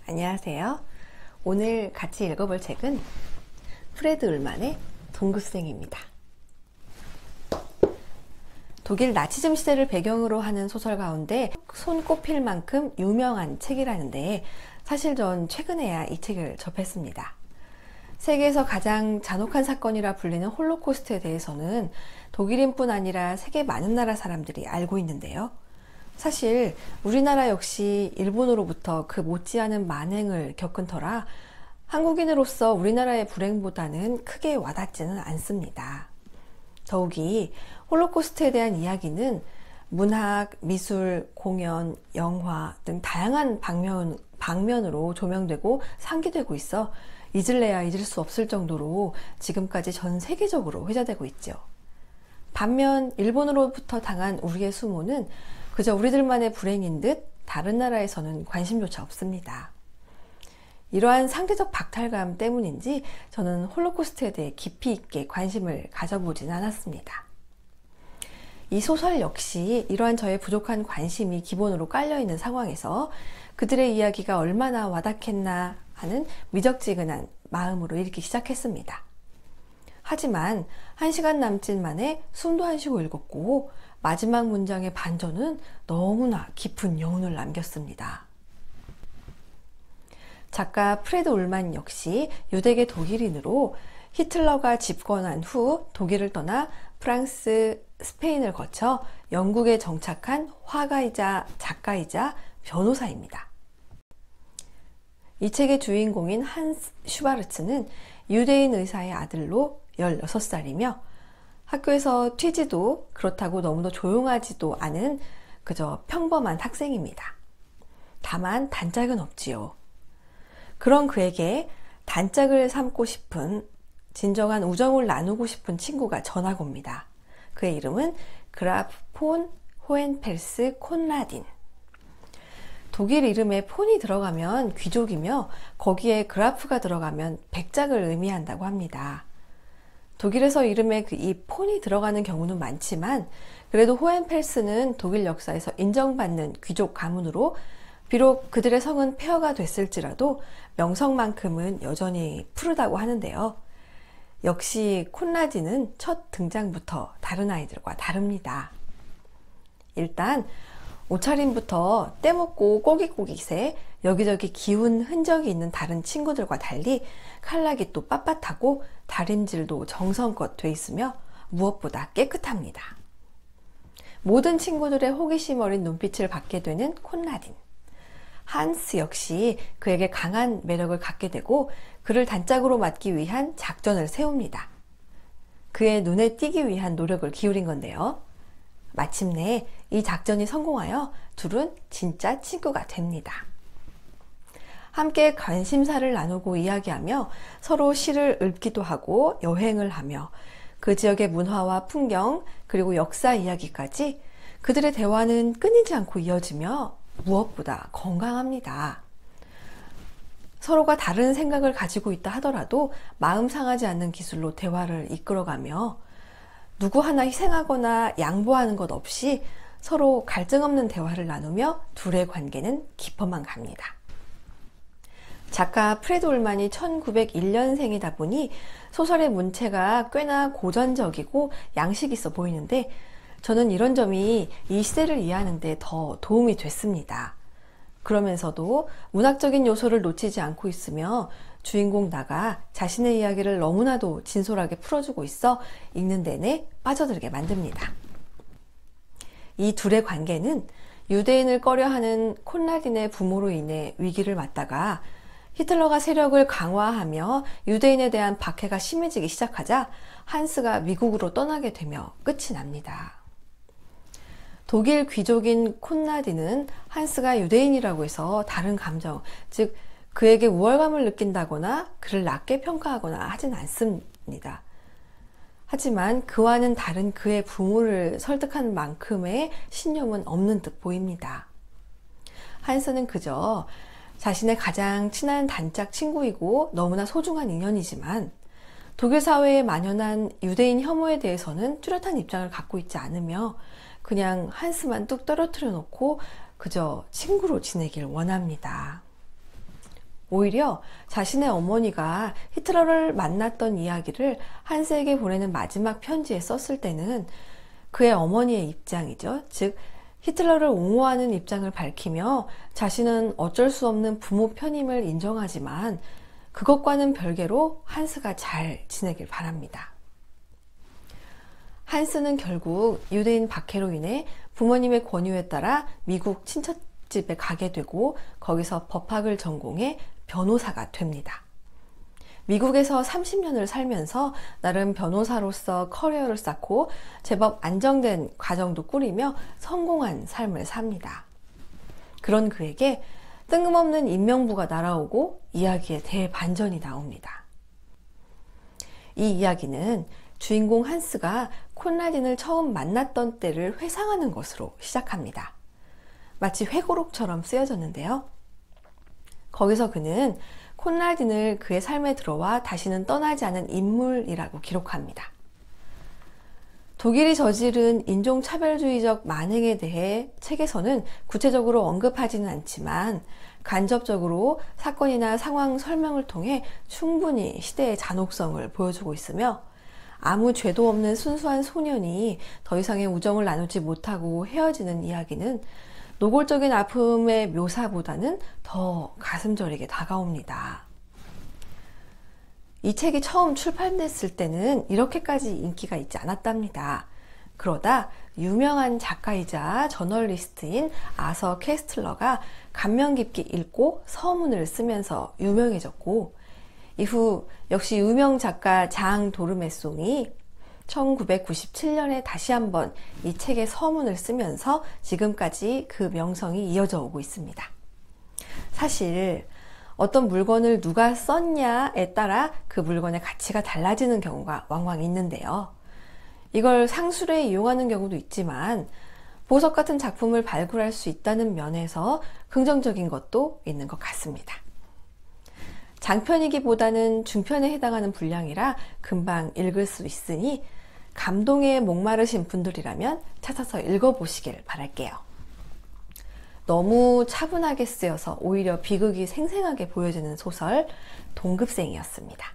안녕하세요. 오늘 같이 읽어볼 책은 프레드 울만의 동급생입니다. 독일 나치즘 시대를 배경으로 하는 소설 가운데 손꼽힐 만큼 유명한 책이라는데 사실 전 최근에야 이 책을 접했습니다. 세계에서 가장 잔혹한 사건이라 불리는 홀로코스트에 대해서는 독일인뿐 아니라 세계 많은 나라 사람들이 알고 있는데요. 사실 우리나라 역시 일본으로부터 그 못지않은 만행을 겪은 터라 한국인으로서 우리나라의 불행보다는 크게 와닿지는 않습니다. 더욱이 홀로코스트에 대한 이야기는 문학, 미술, 공연, 영화 등 다양한 방면으로 조명되고 상기되고 있어 잊을래야 잊을 수 없을 정도로 지금까지 전 세계적으로 회자되고 있죠. 반면 일본으로부터 당한 우리의 수모는 그저 우리들만의 불행인 듯 다른 나라에서는 관심조차 없습니다. 이러한 상대적 박탈감 때문인지 저는 홀로코스트에 대해 깊이 있게 관심을 가져보진 않았습니다. 이 소설 역시 이러한 저의 부족한 관심이 기본으로 깔려있는 상황에서 그들의 이야기가 얼마나 와닿겠나 하는 미적지근한 마음으로 읽기 시작했습니다. 하지만 1시간 남짓 만에 숨도 안 쉬고 읽었고 마지막 문장의 반전은 너무나 깊은 여운을 남겼습니다. 작가 프레드 울만 역시 유대계 독일인으로 히틀러가 집권한 후 독일을 떠나 프랑스, 스페인을 거쳐 영국에 정착한 화가이자 작가이자 변호사입니다. 이 책의 주인공인 한스 슈바르츠는 유대인 의사의 아들로 16살이며 학교에서 튀지도 그렇다고 너무도 조용하지도 않은 그저 평범한 학생입니다. 다만 단짝은 없지요. 그런 그에게 단짝을 삼고 싶은 진정한 우정을 나누고 싶은 친구가 전학 옵니다. 그의 이름은 그라프 폰 호헨펠스 콘라딘. 독일 이름에 폰이 들어가면 귀족이며 거기에 그라프가 들어가면 백작을 의미한다고 합니다. 독일에서 이름에 이 폰이 들어가는 경우는 많지만 그래도 호헨펠스는 독일 역사에서 인정받는 귀족 가문으로 비록 그들의 성은 폐허가 됐을지라도 명성만큼은 여전히 푸르다고 하는데요. 역시 콘라딘은 첫 등장부터 다른 아이들과 다릅니다. 일단 옷차림부터 떼먹고 꼬깃꼬깃해 여기저기 기운 흔적이 있는 다른 친구들과 달리 칼락이 또 빳빳하고 다림질도 정성껏 돼 있으며 무엇보다 깨끗합니다. 모든 친구들의 호기심 어린 눈빛을 받게 되는 콘라딘. 한스 역시 그에게 강한 매력을 갖게 되고 그를 단짝으로 맡기 위한 작전을 세웁니다. 그의 눈에 띄기 위한 노력을 기울인 건데요. 마침내 이 작전이 성공하여 둘은 진짜 친구가 됩니다. 함께 관심사를 나누고 이야기하며 서로 시를 읊기도 하고 여행을 하며 그 지역의 문화와 풍경 그리고 역사 이야기까지 그들의 대화는 끊이지 않고 이어지며 무엇보다 건강합니다. 서로가 다른 생각을 가지고 있다 하더라도 마음 상하지 않는 기술로 대화를 이끌어가며 누구 하나 희생하거나 양보하는 것 없이 서로 갈등 없는 대화를 나누며 둘의 관계는 깊어만 갑니다. 작가 프레드 울만이 1901년생이다 보니 소설의 문체가 꽤나 고전적이고 양식 있어 보이는데 저는 이런 점이 이 시대를 이해하는 데 더 도움이 됐습니다. 그러면서도 문학적인 요소를 놓치지 않고 있으며 주인공 나가 자신의 이야기를 너무나도 진솔하게 풀어주고 있어 읽는 내내 빠져들게 만듭니다. 이 둘의 관계는 유대인을 꺼려하는 콘라딘의 부모로 인해 위기를 맞다가 히틀러가 세력을 강화하며 유대인에 대한 박해가 심해지기 시작하자 한스가 미국으로 떠나게 되며 끝이 납니다. 독일 귀족인 콘라딘은 한스가 유대인이라고 해서 다른 감정, 즉 그에게 우월감을 느낀다거나 그를 낮게 평가하거나 하진 않습니다. 하지만 그와는 다른 그의 부모를 설득한 만큼의 신념은 없는 듯 보입니다. 한스는 그저 자신의 가장 친한 단짝 친구이고 너무나 소중한 인연이지만 독일 사회에 만연한 유대인 혐오에 대해서는 뚜렷한 입장을 갖고 있지 않으며 그냥 한스만 뚝 떨어뜨려 놓고 그저 친구로 지내길 원합니다. 오히려 자신의 어머니가 히틀러를 만났던 이야기를 한스에게 보내는 마지막 편지에 썼을 때는 그의 어머니의 입장이죠. 즉 히틀러를 옹호하는 입장을 밝히며 자신은 어쩔 수 없는 부모 편임을 인정하지만 그것과는 별개로 한스가 잘 지내길 바랍니다. 한스는 결국 유대인 박해로 인해 부모님의 권유에 따라 미국 친척집에 가게 되고 거기서 법학을 전공해 변호사가 됩니다. 미국에서 30년을 살면서 나름 변호사로서 커리어를 쌓고 제법 안정된 가정도 꾸리며 성공한 삶을 삽니다. 그런 그에게 뜬금없는 인명부가 날아오고 이야기에 대반전이 나옵니다. 이 이야기는 주인공 한스가 콘라딘을 처음 만났던 때를 회상하는 것으로 시작합니다. 마치 회고록처럼 쓰여졌는데요. 거기서 그는 콘라딘을 그의 삶에 들어와 다시는 떠나지 않은 인물이라고 기록합니다. 독일이 저지른 인종차별주의적 만행에 대해 책에서는 구체적으로 언급하지는 않지만 간접적으로 사건이나 상황 설명을 통해 충분히 시대의 잔혹성을 보여주고 있으며 아무 죄도 없는 순수한 소년이 더 이상의 우정을 나누지 못하고 헤어지는 이야기는 노골적인 아픔의 묘사보다는 더 가슴 저리게 다가옵니다. 이 책이 처음 출판됐을 때는 이렇게까지 인기가 있지 않았답니다. 그러다 유명한 작가이자 저널리스트인 아서 캐스틀러가 감명 깊게 읽고 서문을 쓰면서 유명해졌고 이후 역시 유명 작가 장 도르메송이 1997년에 다시 한번 이 책의 서문을 쓰면서 지금까지 그 명성이 이어져 오고 있습니다. 사실 어떤 물건을 누가 썼냐에 따라 그 물건의 가치가 달라지는 경우가 왕왕 있는데요. 이걸 상술에 이용하는 경우도 있지만 보석 같은 작품을 발굴할 수 있다는 면에서 긍정적인 것도 있는 것 같습니다. 장편이기보다는 중편에 해당하는 분량이라 금방 읽을 수 있으니 감동에 목마르신 분들이라면 찾아서 읽어보시길 바랄게요. 너무 차분하게 쓰여서 오히려 비극이 생생하게 보여지는 소설 동급생이었습니다.